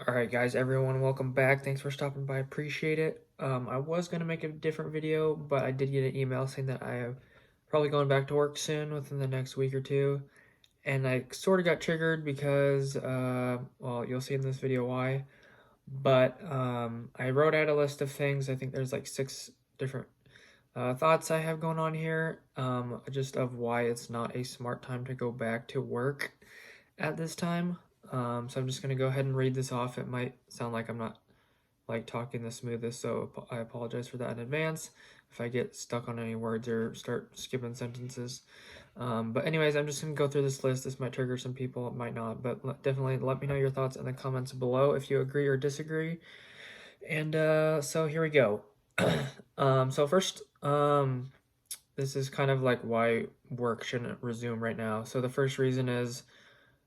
Alright guys, everyone, welcome back. Thanks for stopping by. Appreciate it. I was going to make a different video, but I did get an email saying that I am probably going back to work soon within the next week or two. And I sort of got triggered because, well, you'll see in this video why. But I wrote out a list of things. I think there's like 6 different thoughts I have going on here, just of why it's not a smart time to go back to work at this time. So I'm just going to go ahead and read this off. It might sound like I'm not like talking the smoothest, so I apologize for that in advance if I get stuck on any words or start skipping sentences. But anyways, I'm just going to go through this list. This might trigger some people, it might not, but definitely let me know your thoughts in the comments below if you agree or disagree. And so here we go. So first, this is kind of like why work shouldn't resume right now. So the first reason is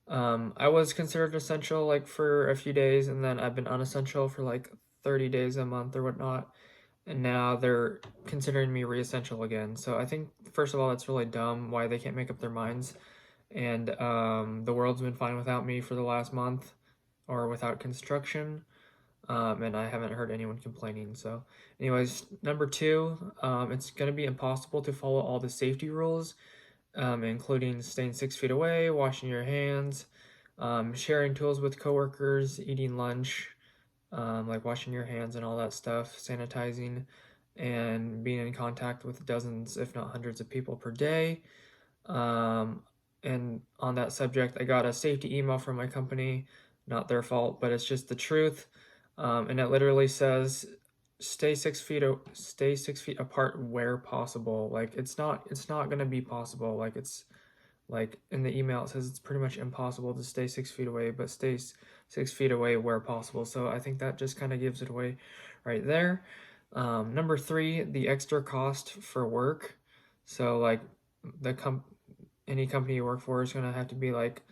I was considered essential like for a few days, and then I've been unessential for like 30 days, a month, or whatnot. And now they're considering me re-essential again. So I think, first of all, it's really dumb why they can't make up their minds. And the world's been fine without me for the last month, or without construction. And I haven't heard anyone complaining. So anyways, number 2, it's going to be impossible to follow all the safety rules, including staying 6 feet away, washing your hands, sharing tools with coworkers, eating lunch, like washing your hands and all that stuff, sanitizing, and being in contact with dozens, if not hundreds of people per day. And on that subject, I got a safety email from my company, not their fault, but it's just the truth. And it literally says, stay 6 feet apart where possible. Like it's not going to be possible. Like it's like in the email it says it's pretty much impossible to stay 6 feet away, but stay 6 feet away where possible. So I think that just kind of gives it away right there. Number 3, the extra cost for work. So like any company you work for is going to have to be like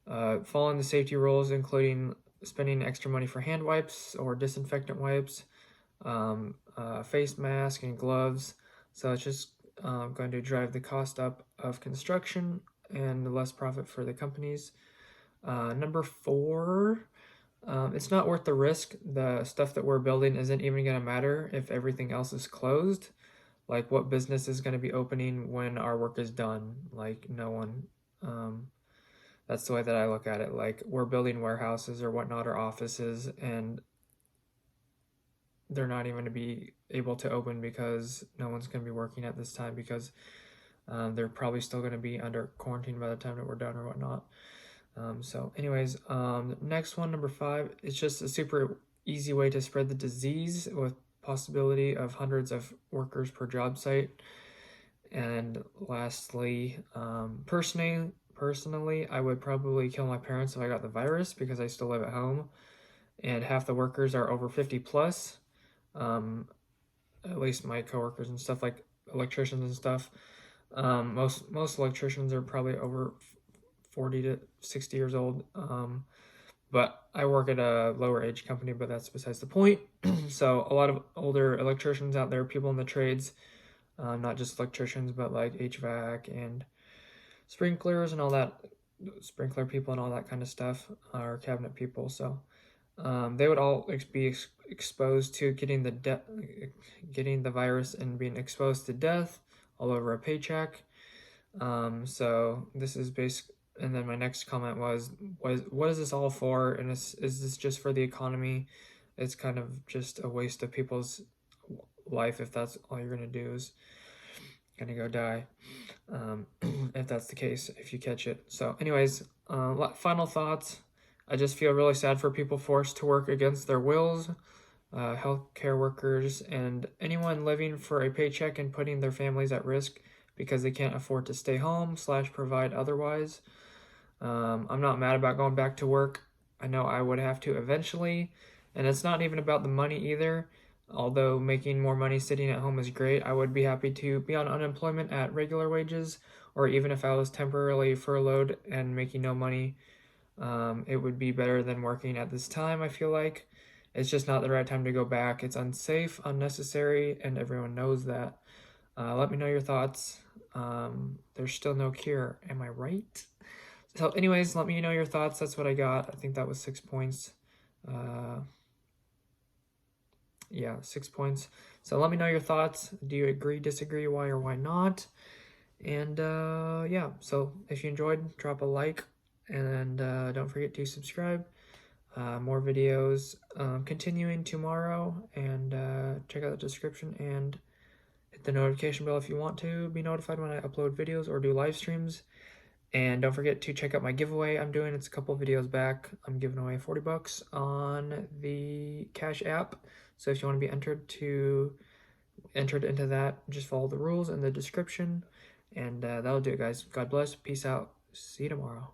following the safety rules, including spending extra money for hand wipes or disinfectant wipes, face mask and gloves. So it's just going to drive the cost up of construction and less profit for the companies. Number 4, it's not worth the risk. The stuff that we're building isn't even going to matter if everything else is closed. Like, what business is going to be opening when our work is done? Like, no one. That's the way that I look at it. Like, we're building warehouses or whatnot, or offices, and they're not even going to be able to open because no one's going to be working at this time, because they're probably still going to be under quarantine by the time that we're done or whatnot. So anyways, next one, number 5, it's just a super easy way to spread the disease with possibility of hundreds of workers per job site. And lastly, personally, I would probably kill my parents if I got the virus, because I still live at home, and half the workers are over 50 plus. At least my coworkers and stuff, like electricians and stuff. Most electricians are probably over 40 to 60 years old. But I work at a lower age company, but that's besides the point. So a lot of older electricians out there, people in the trades, not just electricians, but like HVAC and sprinklers and all that, sprinkler people and all that kind of stuff, or cabinet people. So they would all be exposed to getting the virus and being exposed to death all over a paycheck. So this is basic. And then my next comment was, what is this all for? And is this just for the economy? It's kind of just a waste of people's life if that's all you're gonna do is gonna go die. If that's the case, if you catch it. So anyways, final thoughts. I just feel really sad for people forced to work against their wills, healthcare workers, and anyone living for a paycheck and putting their families at risk because they can't afford to stay home / provide otherwise. I'm not mad about going back to work. I know I would have to eventually, and it's not even about the money either. Although making more money sitting at home is great, I would be happy to be on unemployment at regular wages, or even if I was temporarily furloughed and making no money. It would be better than working at this time, I feel like. It's just not the right time to go back. It's unsafe, unnecessary, and everyone knows that. Let me know your thoughts. There's still no cure. Am I right? So anyways, let me know your thoughts. That's what I got. I think that was 6 points. Yeah, 6 points. So let me know your thoughts. Do you agree, disagree, why or why not? And yeah, so if you enjoyed, drop a like, and don't forget to subscribe. More videos continuing tomorrow, and check out the description and hit the notification bell if you want to be notified when I upload videos or do live streams. And don't forget to check out my giveaway I'm doing. It's a couple videos back. I'm giving away 40 bucks on the Cash App. So if you want to be entered into that, just follow the rules in the description. And that'll do it, guys. God bless. Peace out. See you tomorrow.